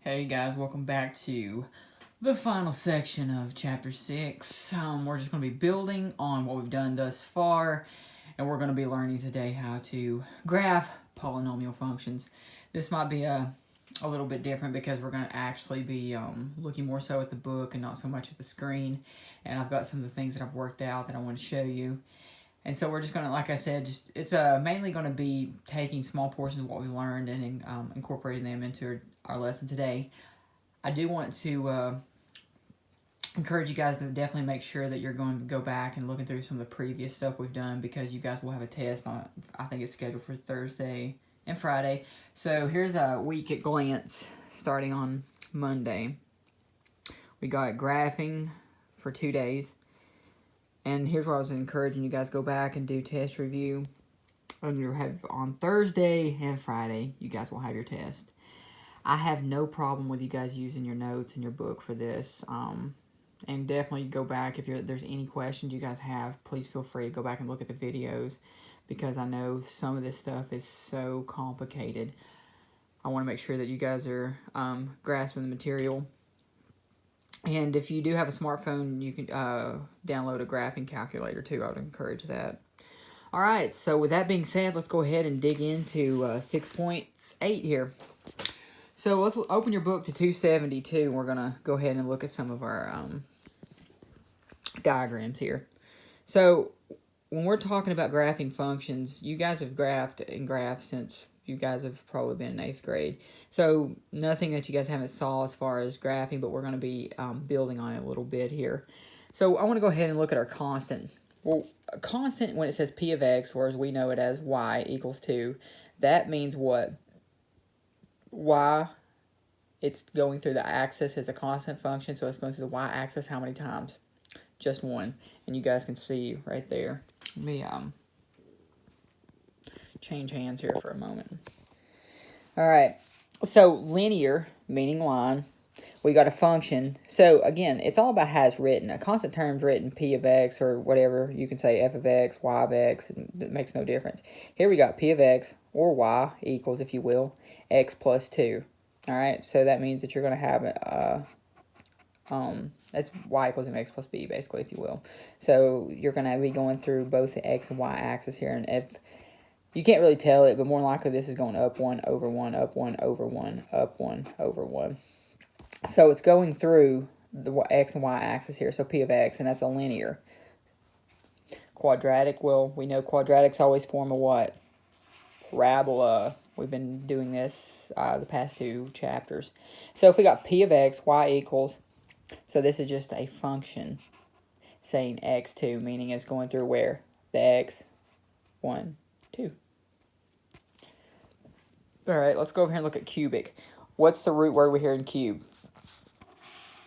Hey guys, welcome back to the final section of Chapter 6. We're just going to be building on what we've done thus far, and we're going to be learning today how to graph polynomial functions. This might be a little bit different because we're going to actually be looking more so at the book and not so much at the screen, and I've got some of the things that I've worked out that I want to show you. And so we're just going to, like I said, it's mainly going to be taking small portions of what we learned and incorporating them into our lesson today. I do want to encourage you guys to definitely make sure that you're going to go back and looking through some of the previous stuff we've done, because you guys will have a test on, I think it's scheduled for Thursday and Friday. So here's a week at glance starting on Monday. We got graphing for 2 days. And here's where I was encouraging you guys go back and do test review. And you have on Thursday and Friday, you guys will have your test. I have no problem with you guys using your notes and your book for this. And definitely go back if there's any questions you guys have. Please feel free to go back and look at the videos, because I know some of this stuff is so complicated. I want to make sure that you guys are grasping the material. And if you do have a smartphone, you can download a graphing calculator too. I would encourage that. All right, so with that being said, let's go ahead and dig into 6.8 here. So let's open your book to 272. We're going to go ahead and look at some of our diagrams here. So when we're talking about graphing functions, you guys have graphed and graphed since you guys have probably been in 8th grade. So nothing that you guys haven't saw as far as graphing, but we're going to be building on it a little bit here. So I want to go ahead and look at our constant. Well, a constant, when it says p of x, or as we know it as y equals 2, that means what? Y, it's going through the axis as a constant function, so it's going through the y-axis how many times? Just one. And you guys can see right there. Let me change hands here for a moment. All right, so linear, meaning line, we got a function. So again, it's all about how it's written. A constant term's written p of x or whatever. You can say f of x, y of x. It makes no difference. Here we got p of x, or y, equals, if you will, x plus 2. All right, so that means that you're going to have that's y equals mx plus b, basically, if you will. So you're going to be going through both the x and y axis here, and if you can't really tell it, but more likely this is going up 1 over 1, up 1 over 1, up 1 over 1. So it's going through the x and y axis here, so p of x, and that's a linear. Quadratic, well, we know quadratics always form a what? Parabola. We've been doing this the past 2 chapters. So if we got p of x, y equals, so this is just a function saying x2, meaning it's going through where? The x, 1, 2. All right, let's go over here and look at cubic. What's the root word we hear in cube?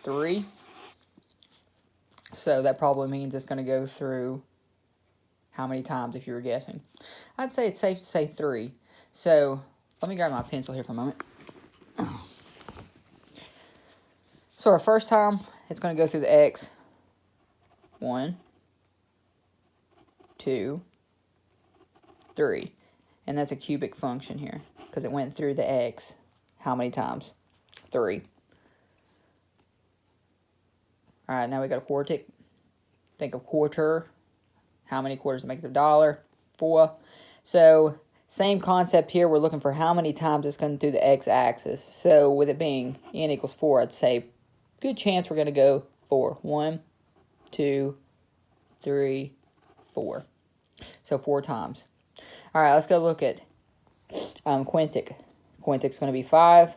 3. So that probably means it's going to go through how many times, if you were guessing? I'd say it's safe to say 3. So let me grab my pencil here for a moment. So our first time, it's going to go through the x. 1, 2, 3. And that's a cubic function here, because it went through the x how many times? 3. All right, now we got a quartic. Think of quarter. How many quarters make the dollar? 4. So same concept here. We're looking for how many times it's going through the x-axis. So with it being n equals 4, I'd say good chance we're going to go 4. 1, 2, 3, 4. So 4 times. All right, let's go look at quintic. Quintic's going to be 5.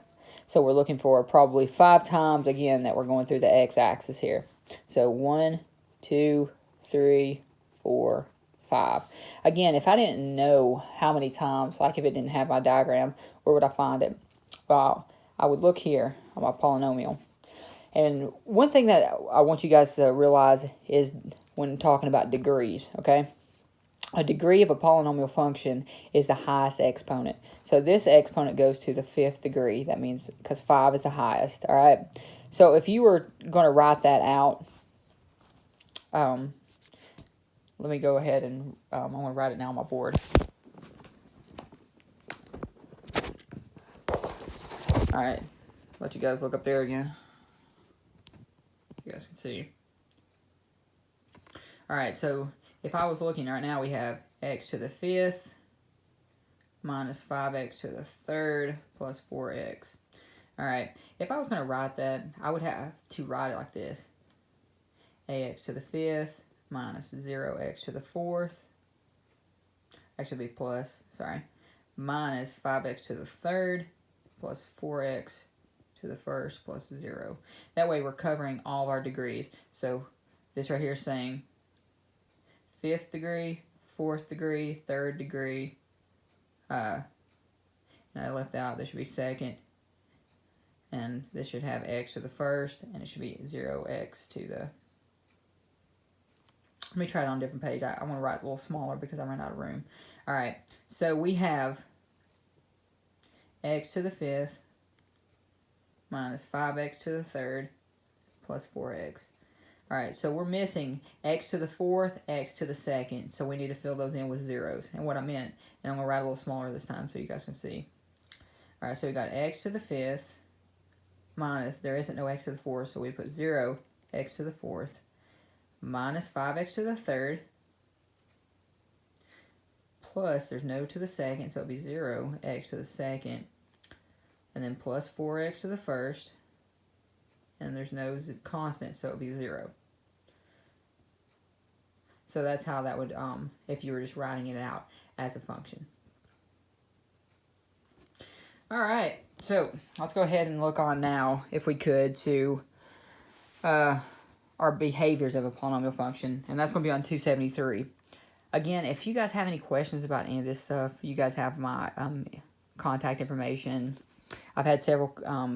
So we're looking for probably 5 times, again, that we're going through the x-axis here. So 1, 2, 3, 4, 5. Again, if I didn't know how many times, like if it didn't have my diagram, where would I find it? Well, I would look here on my polynomial. And one thing that I want you guys to realize is when talking about degrees, okay? A degree of a polynomial function is the highest exponent. So this exponent goes to the 5th degree. That means because 5 is the highest, all right? So if you were going to write that out, let me go ahead and I'm going to write it now on my board. All right. let you guys look up there again. You guys can see. Alright, so if I was looking right now, we have x to the 5th minus 5x to the 3rd plus 4x. Alright, if I was going to write that, I would have to write it like this. Ax to the 5th minus 0x to the 4th. Actually, be plus, sorry. Minus 5x to the 3rd plus 4x to the 1st plus 0. That way we're covering all of our degrees. So this right here is saying 5th degree, 4th degree, 3rd degree. And I left out, this should be 2nd. And this should have x to the 1st, and it should be 0x to the... Let me try it on a different page. I want to write a little smaller because I ran out of room. Alright, so we have x to the 5th minus 5x to the 3rd plus 4x. Alright, so we're missing x to the 4th, x to the 2nd, so we need to fill those in with zeros. And what I meant, and I'm going to write a little smaller this time so you guys can see. Alright, so we got x to the 5th minus, there isn't no x to the 4th, so we put 0, x to the 4th, minus 5x to the 3rd, plus, there's no to the 2nd, so it'll be 0, x to the 2nd, and then plus 4x to the 1st, and there's no constant, so it'll be 0. So that's how that would, if you were just writing it out as a function. Alright, so let's go ahead and look on now, if we could, to our behaviors of a polynomial function, and that's going to be on 273. Again, if you guys have any questions about any of this stuff, you guys have my contact information. I've had several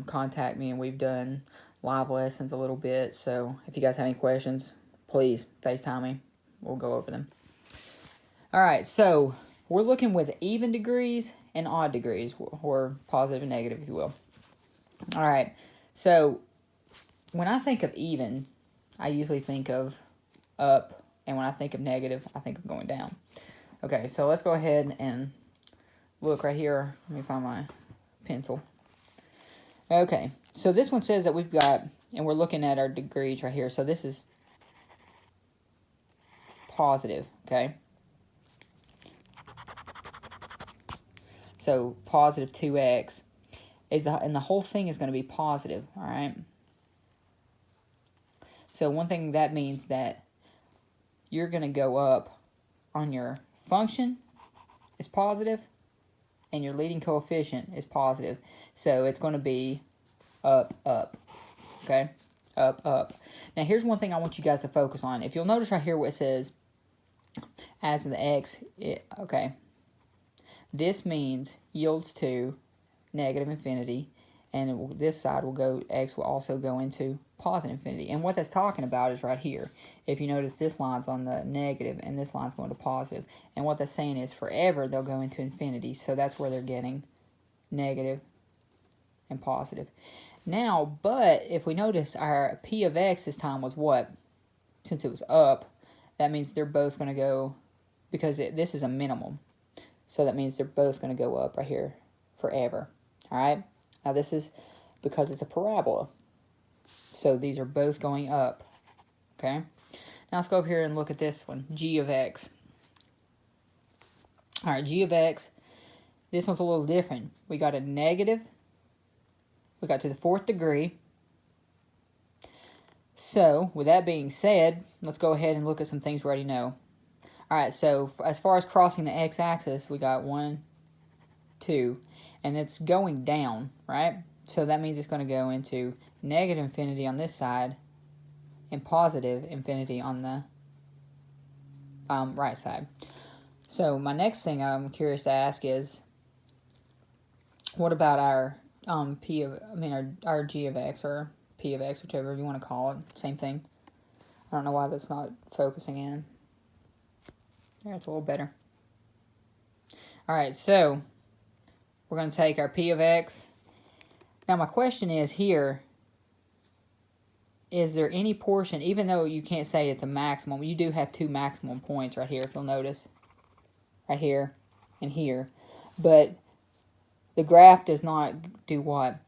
contact me, and we've done live lessons a little bit, so if you guys have any questions, please FaceTime me. We'll go over them. Alright, so we're looking with even degrees and odd degrees, or positive and negative, if you will. Alright, so when I think of even, I usually think of up, and when I think of negative, I think of going down. Okay, so let's go ahead and look right here. Let me find my pencil. Okay, so this one says that we've got, and we're looking at our degrees right here. So this is positive, okay? So positive 2x is and the whole thing is going to be positive, all right? So one thing that means that you're going to go up on your function is positive, and your leading coefficient is positive. So it's going to be up, up, okay? Up, up. Now here's one thing I want you guys to focus on. If you'll notice right here where it says, as in the x, okay, this means yields to negative infinity, and this side will go, x will also go into positive infinity. And what that's talking about is right here. If you notice, this line's on the negative and this line's going to positive. And what that's saying is forever they'll go into infinity. So that's where they're getting negative and positive. Now, but if we notice, our p of x this time was what? Since it was up, that means they're both going to go, because this is a minimum. So that means they're both going to go up right here forever. All right? Now this is because it's a parabola. So these are both going up. Okay? Now let's go over here and look at this one, g of x. All right, g of x, this one's a little different. We got a negative. We got to the 4th degree. So, with that being said, let's go ahead and look at some things we already know. All right, so as far as crossing the x-axis, we got 1, 2, and it's going down, right? So that means it's going to go into negative infinity on this side and positive infinity on the right side. So my next thing I'm curious to ask is, what about our our g of x, or p of x, whichever you want to call it, same thing. I don't know why that's not focusing in. There, it's a little better. All right, so we're going to take our p of x. Now my question is here, is there any portion, even though you can't say it's a maximum, you do have two maximum points right here, if you'll notice. Right here and here. But the graph does not do what?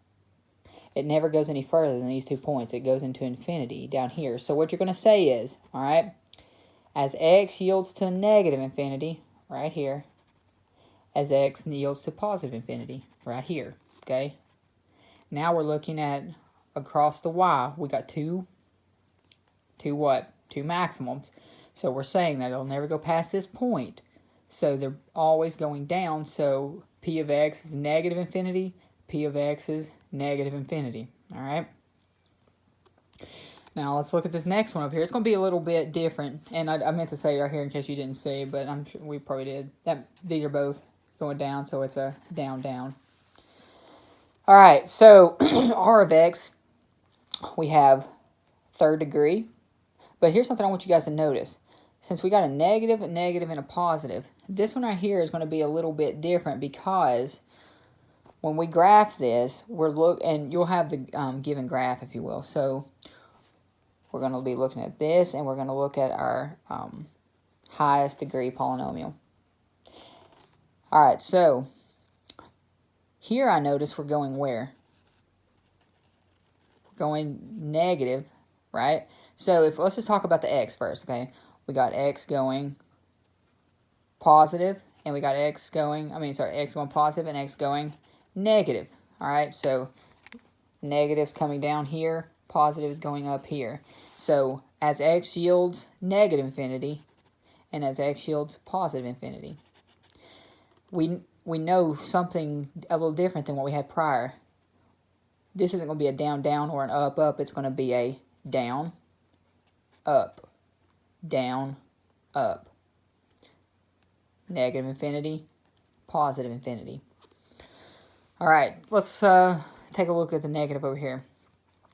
It never goes any further than these 2 points. It goes into infinity down here. So what you're going to say is, all right, as x yields to negative infinity, right here, as x yields to positive infinity, right here, okay? Now we're looking at across the y, we got two what? Two maximums. So we're saying that it'll never go past this point. So they're always going down, so p of x is negative infinity, p of x is negative infinity, all right? Now let's look at this next one up here. It's going to be a little bit different, and I meant to say it right here in case you didn't see, but I'm sure we probably did. These are both going down, so it's a down, down. All right, so r of x, we have third degree, but here's something I want you guys to notice. Since we got a negative, and a positive, this one right here is going to be a little bit different because when we graph this, and you'll have the given graph, if you will. So we're going to be looking at this, and we're going to look at our highest degree polynomial. All right, so here I notice we're going where? We're going negative, right? So let's just talk about the x first, okay? We got x going positive, and we got x going positive and x going negative. All right, so negative's coming down here, positive is going up here. So as x yields negative infinity, and as x yields positive infinity, we know something a little different than what we had prior. This isn't going to be a down, down, or an up, up. It's going to be a down, up, down, up. Negative infinity, positive infinity. All right, let's take a look at the negative over here.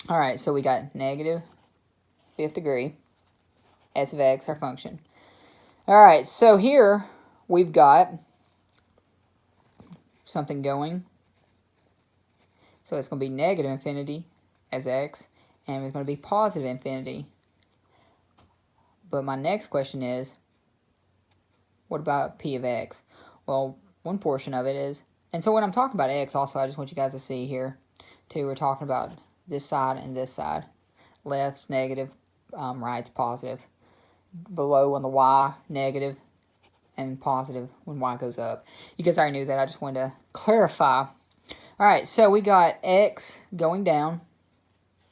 All right, so we got negative fifth degree, s of x, our function. All right, so here we've got something going. So it's going to be negative infinity as x, and it's going to be positive infinity. But my next question is, what about p of x? Well, one portion of it is, and so when I'm talking about x also, I just want you guys to see here, too, we're talking about this side and this side. Left's negative, right's positive. Below on the y, negative, and positive when y goes up. You guys already knew that, I just wanted to clarify. All right, so we got x going down.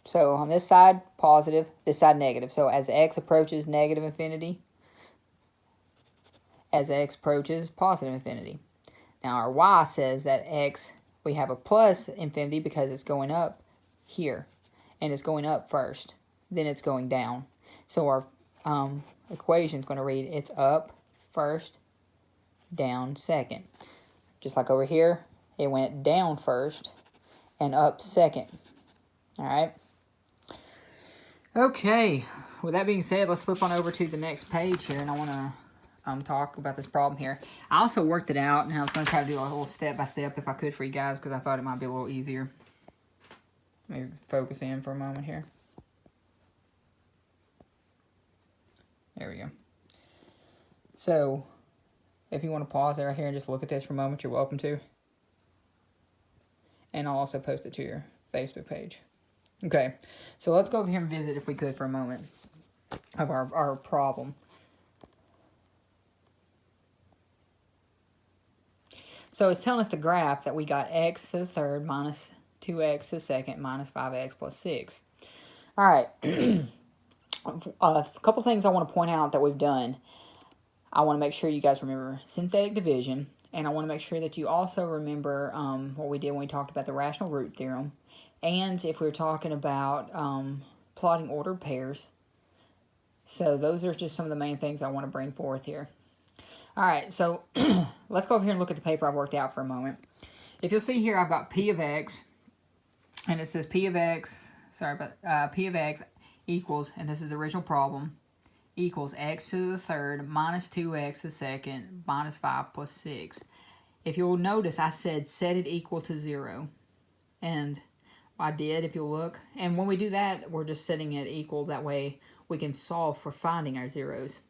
So on this side, positive, this side, negative. So as x approaches negative infinity, as x approaches positive infinity. Now our y says that x, we have a plus infinity because it's going up here. And it's going up first, then it's going down. So our equation is going to read, it's up first, down second. Just like over here, it went down first and up second. All right. Okay, with that being said, let's flip on over to the next page here, and I want to talk about this problem here. I also worked it out, and I was going to try to do a little step-by-step if I could for you guys, because I thought it might be a little easier. Let me focus in for a moment here. There we go. So, if you want to pause right here and just look at this for a moment, you're welcome to. And I'll also post it to your Facebook page. Okay, so let's go over here and visit, if we could, for a moment, of our problem. So it's telling us the graph that we got x to the third minus 2x to the second minus 5x plus 6. All right, a couple things I want to point out that we've done. I want to make sure you guys remember synthetic division, and I want to make sure that you also remember what we did when we talked about the rational root theorem. And if we were talking about plotting ordered pairs. So those are just some of the main things I want to bring forth here. All right, so let's go over here and look at the paper I've worked out for a moment. If you'll see here, I've got p of x, and it says p of x equals, and this is the original problem, equals x to the third minus 2x to the second minus 5 plus 6. If you'll notice, I said set it equal to 0. And I did, if you'll look. And when we do that, we're just setting it equal. That way we can solve for finding our zeros.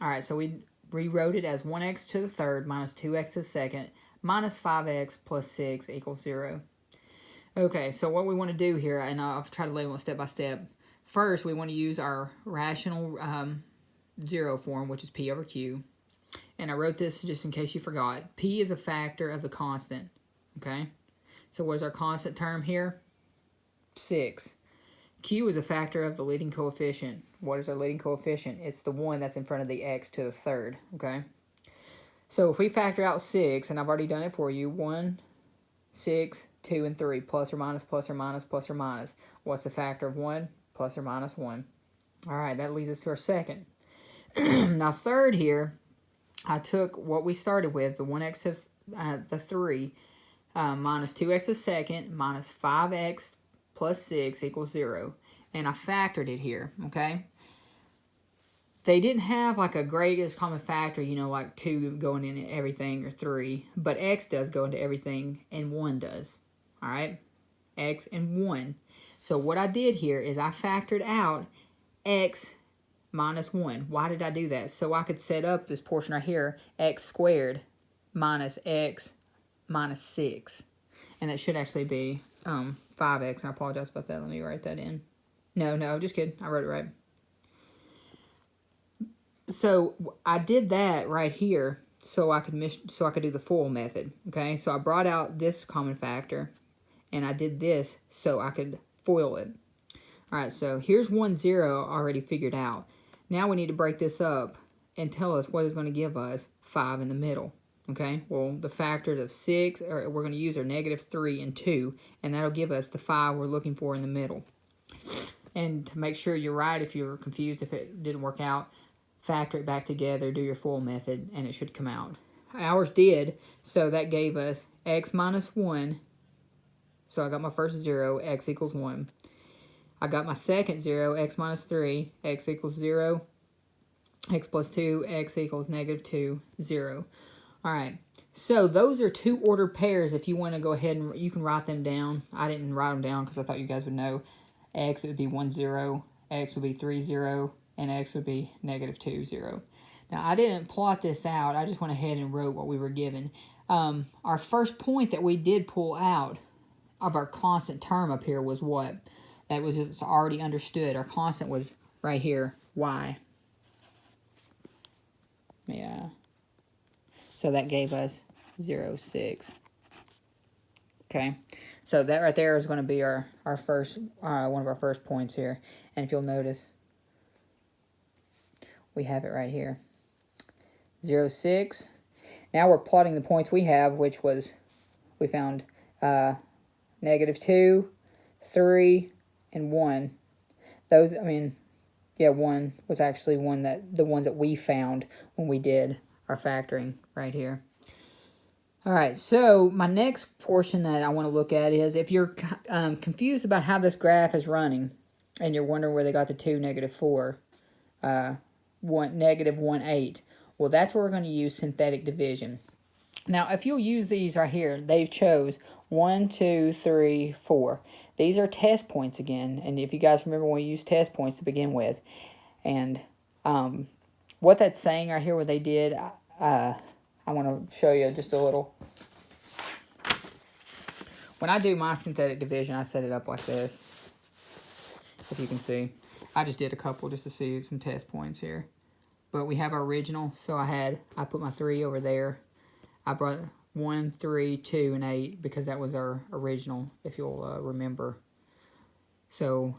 All right, so we rewrote it as 1x to the third minus 2x to the second minus 5x plus 6 equals 0. Okay, so what we want to do here, and I'll try to label it step by step. First, we want to use our rational zero form, which is P over Q. And I wrote this just in case you forgot. P is a factor of the constant, okay? So what is our constant term here? 6. Q is a factor of the leading coefficient. What is our leading coefficient? It's the one that's in front of the x to the third, okay? So if we factor out 6, and I've already done it for you, 1, 6, 2, and 3, plus or minus, plus or minus, plus or minus. What's the factor of 1? Plus or minus 1. All right, that leads us to our second. Now third here, I took what we started with, the 1x to the 3, minus 2x to the second, minus 5x plus 6 equals 0. And I factored it here, okay? They didn't have like a greatest common factor, you know, like 2 going in everything or 3. But x does go into everything and 1 does. All right? X and 1. So what I did here is I factored out x minus 1. Why did I do that? So I could set up this portion right here, x squared minus x minus 6. And that should actually be 5x. And I apologize about that. Let me write that in. No, just kidding. I wrote it right. So I did that right here so I could do the FOIL method. Okay, so I brought out this common factor, and I did this so I could FOIL it. All right, so here's 1, 0 already figured out. Now we need to break this up and tell us what is going to give us 5 in the middle. Okay, well, the factors of 6, we're going to use are negative 3 and 2, and that'll give us the 5 we're looking for in the middle. And to make sure you're right, if you're confused, if it didn't work out, factor it back together, do your FOIL method, and it should come out. Ours did, so that gave us x minus 1. So I got my first 0, x equals 1. I got my second 0, x minus 3, x equals 0. X plus 2, x equals negative 2, 0. All right, so those are 2 ordered pairs. If you want to go ahead and you can write them down. I didn't write them down because I thought you guys would know. X, it would be 1, 0. X would be 3, 0. And x would be negative 2, 0. Now, I didn't plot this out. I just went ahead and wrote what we were given. Our first point that we did pull out of our constant term up here was what? That was just already understood. Our constant was right here, y. Yeah. So that gave us 0, 6. Okay. So that right there is going to be our first, one of our first points here. And if you'll notice, we have it right here. 0, 6. Now we're plotting the points we have, which was, we found negative 2, 3, and 1. Those, I mean, yeah, 1 was actually the ones that we found when we did our factoring right here. All right, so my next portion that I want to look at is if you're confused about how this graph is running and you're wondering where they got the 2, negative 4, 1, negative 1, 8. Well, that's where we're going to use synthetic division. Now, if you'll use these right here, they've chose 1, 2, 3, 4. These are test points again, and if you guys remember when we used test points to begin with, and what that's saying right here, what they did, I want to show you just a little. When I do my synthetic division, I set it up like this, if you can see. I just did a couple just to see some test points here. But we have our original, so I put my 3 over there. I brought 1, 3, 2, and 8 because that was our original, if you'll remember. So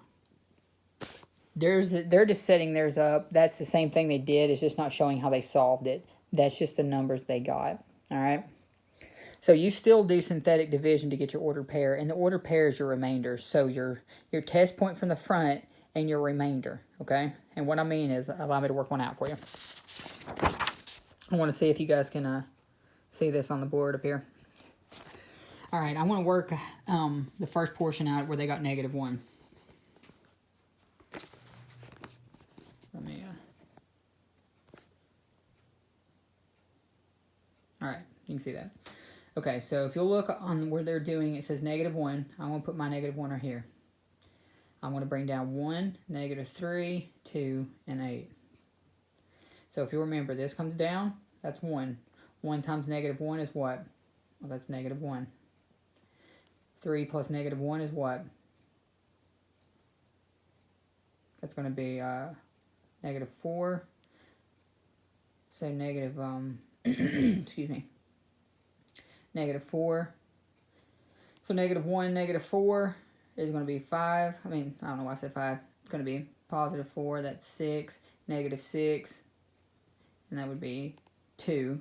they're just setting theirs up. That's the same thing they did. It's just not showing how they solved it. That's just the numbers they got. All right. So you still do synthetic division to get your ordered pair, and the ordered pair is your remainder. So your test point from the front and your remainder, okay? And what I mean is, allow me to work one out for you. I want to see if you guys can see this on the board up here. All right, I want to work the first portion out where they got negative 1. Let me. All right, you can see that. Okay, so if you'll look on where they're doing, it says negative 1. I want to put my negative 1 right here. I want to bring down 1, negative 3, 2, and 8. So if you remember, this comes down, that's 1. 1 times negative 1 is what? Well, that's negative 1. 3 plus negative 1 is what? That's going to be negative 4. So negative, excuse me, negative 4. So negative 1, negative 4 is going to be 5. I mean, I don't know why I said 5. It's going to be positive 4. That's 6. Negative 6. And that would be 2.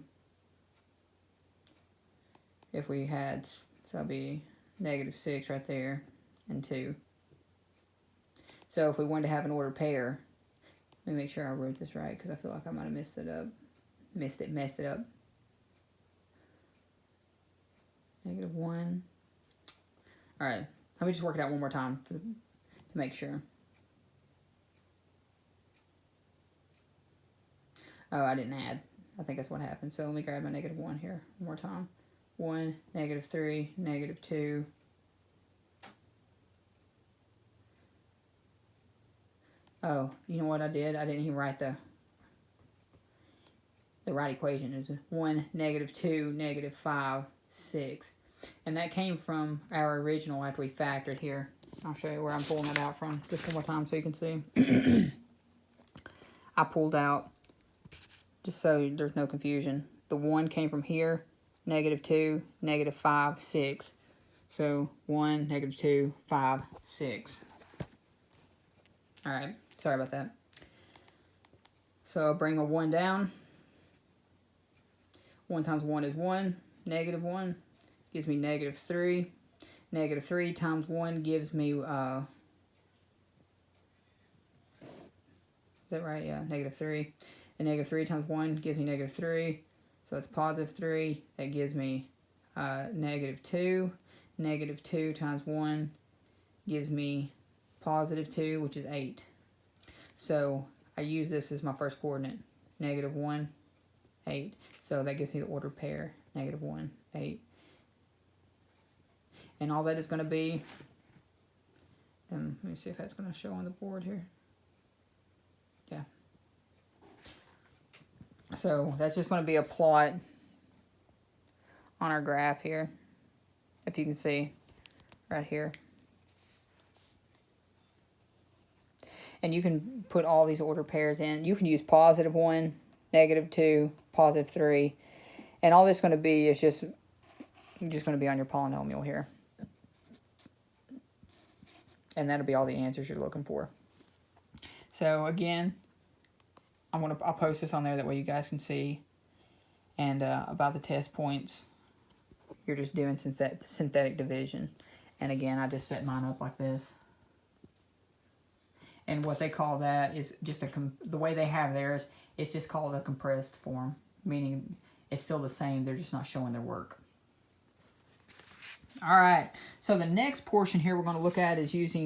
If we had, so that would be negative 6 right there, and 2. So if we wanted to have an ordered pair, let me make sure I wrote this right, because I feel like I might have messed it up. Messed it up. Negative 1. Alright, let me just work it out one more time to make sure. Oh, I didn't add. I think that's what happened. So let me grab my negative 1 here one more time. 1, negative 3, negative 2. Oh, you know what I did? I didn't even write the right equation. Is 1, negative 2, negative 5, 6. And that came from our original after we factored here. I'll show you where I'm pulling it out from just one more time so you can see. I pulled out, just so there's no confusion, the 1 came from here, negative 2, negative 5, 6. So 1, negative 2, 5, 6. Alright, sorry about that. So I'll bring a 1 down. 1 times 1 is 1. Negative 1 gives me negative 3. Negative 3 times 1 gives me, is that right? Yeah, negative 3. And negative 3 times 1 gives me negative 3. So that's positive 3. That gives me negative 2. Negative 2 times 1 gives me positive 2, which is 8. So I use this as my first coordinate. Negative 1, 8. So that gives me the ordered pair. Negative 1, 8. And all that is going to be, let me see if that's going to show on the board here. Yeah. So that's just going to be a plot on our graph here, if you can see right here. And you can put all these ordered pairs in. You can use positive 1, negative 2, positive 3. And all this is going to be is just going to be on your polynomial here. And that'll be all the answers you're looking for. So again, I'll post this on there, that way you guys can see. And about the test points, you're just doing synthetic division. And again, I just set mine up like this. And what they call that is just the way they have theirs, it's just called a compressed form, meaning it's still the same, they're just not showing their work. All right, so the next portion here we're going to look at is using